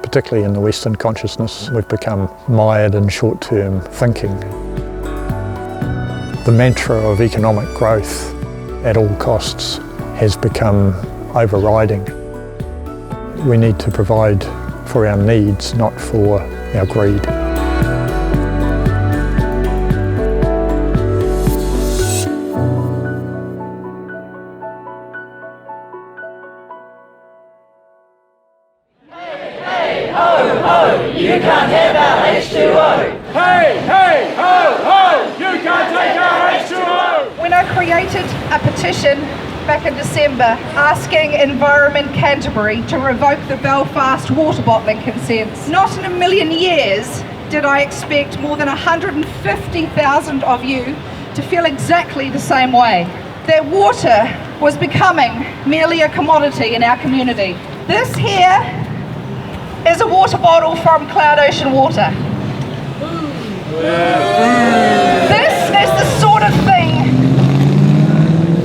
Particularly in the Western consciousness, we've become mired in short-term thinking. The mantra of economic growth at all costs has become overriding. We need to provide for our needs, not for our greed. You can't have our H2O! Hey, hey, ho, ho! You can't take our H2O! When I created a petition back in December asking Environment Canterbury to revoke the Belfast water bottling consents, not in a million years did I expect more than 150,000 of you to feel exactly the same way. That water was becoming merely a commodity in our community. This here is a water bottle from Cloud Ocean Water. This is the sort of thing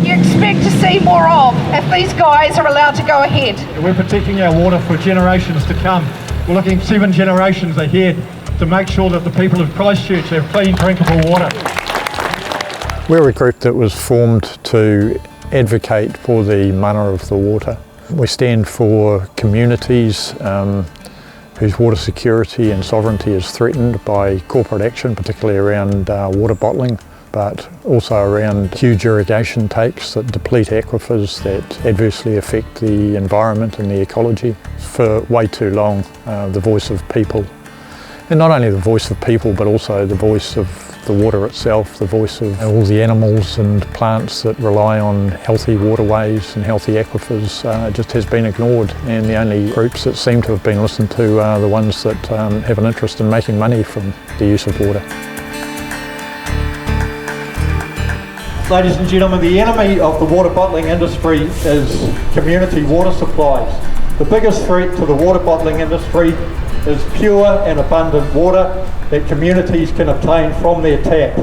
you expect to see more of if these guys are allowed to go ahead. We're protecting our water for generations to come. We're looking 7 generations ahead to make sure that the people of Christchurch have clean, drinkable water. We're a group that was formed to advocate for the mana of the water. We stand for communities whose water security and sovereignty is threatened by corporate action, particularly around water bottling, but also around huge irrigation takes that deplete aquifers, that adversely affect the environment and the ecology. For way too long, the voice of people, and not only the voice of people, but also the voice of the water itself, the voice of all the animals and plants that rely on healthy waterways and healthy aquifers just has been ignored, and the only groups that seem to have been listened to are the ones that have an interest in making money from the use of water. Ladies and gentlemen, the enemy of the water bottling industry is community water supplies. The biggest threat to the water bottling industry is pure and abundant water that communities can obtain from their tap.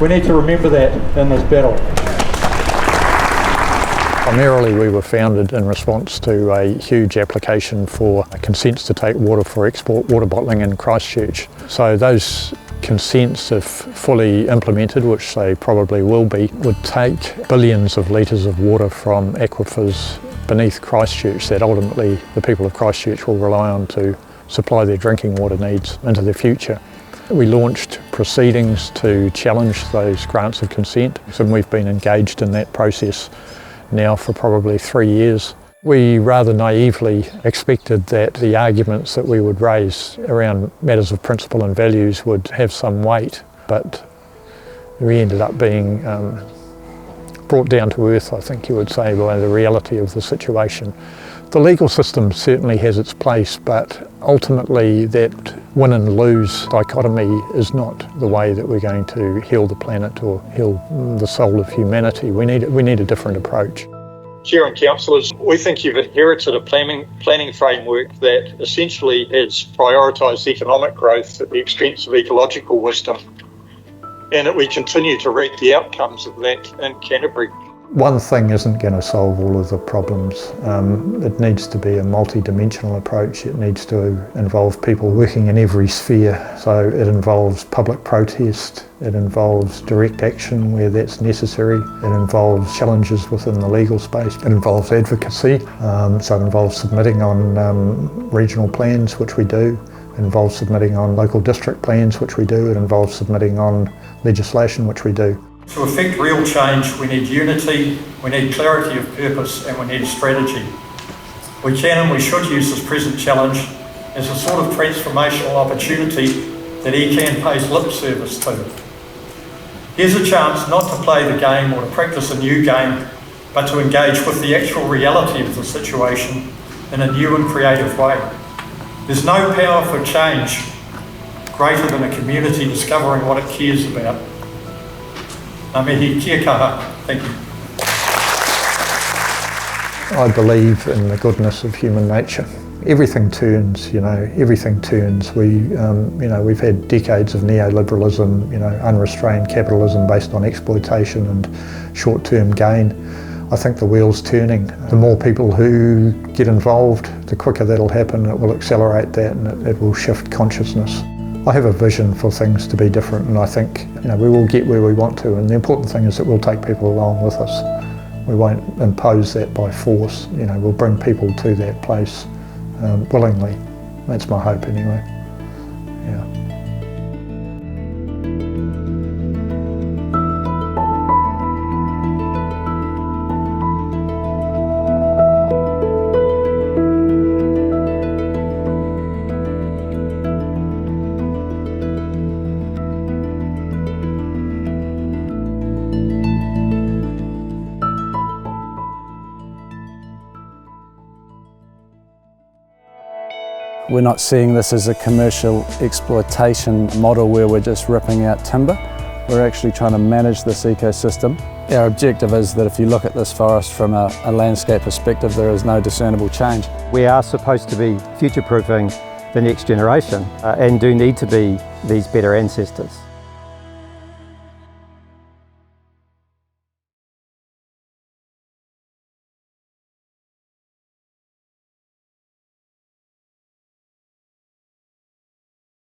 We need to remember that in this battle. Primarily we were founded in response to a huge application for consents to take water for export water bottling in Christchurch. So those consents, if fully implemented, which they probably will be, would take billions of litres of water from aquifers beneath Christchurch that ultimately the people of Christchurch will rely on to supply their drinking water needs into the future. We launched proceedings to challenge those grants of consent, and we've been engaged in that process now for probably 3 years. We rather naively expected that the arguments that we would raise around matters of principle and values would have some weight, but we ended up being brought down to earth, I think you would say, by the reality of the situation. The legal system certainly has its place, but ultimately that win and lose dichotomy is not the way that we're going to heal the planet or heal the soul of humanity. We need a different approach. Chair and councillors, we think you've inherited a planning framework that essentially has prioritised economic growth at the expense of ecological wisdom, and that we continue to reap the outcomes of that in Canterbury. One thing isn't going to solve all of the problems. It needs to be a multi-dimensional approach. It needs to involve people working in every sphere. So it involves public protest, it involves direct action where that's necessary, it involves challenges within the legal space, it involves advocacy, so it involves submitting on regional plans, which we do. It involves submitting on local district plans, which we do. It involves submitting on legislation, which we do. To effect real change, we need unity, we need clarity of purpose, and we need strategy. We can and we should use this present challenge as a sort of transformational opportunity that ECAN pays lip service to. Here's a chance not to play the game or to practice a new game, but to engage with the actual reality of the situation in a new and creative way. There's no power for change greater than a community discovering what it cares about. Ngā mihi, kia kaha. Thank you. I believe in the goodness of human nature. Everything turns, everything turns. We've had decades of neoliberalism, unrestrained capitalism based on exploitation and short-term gain. I think the wheel's turning. The more people who get involved, the quicker that'll happen. It will accelerate that, and it will shift consciousness. I have a vision for things to be different, and I think we will get where we want to, and the important thing is that we'll take people along with us. We won't impose that by force. We'll bring people to that place willingly. That's my hope anyway. Yeah. We're not seeing this as a commercial exploitation model where we're just ripping out timber. We're actually trying to manage this ecosystem. Our objective is that if you look at this forest from a landscape perspective, there is no discernible change. We are supposed to be future-proofing the next generation and do need to be these better ancestors.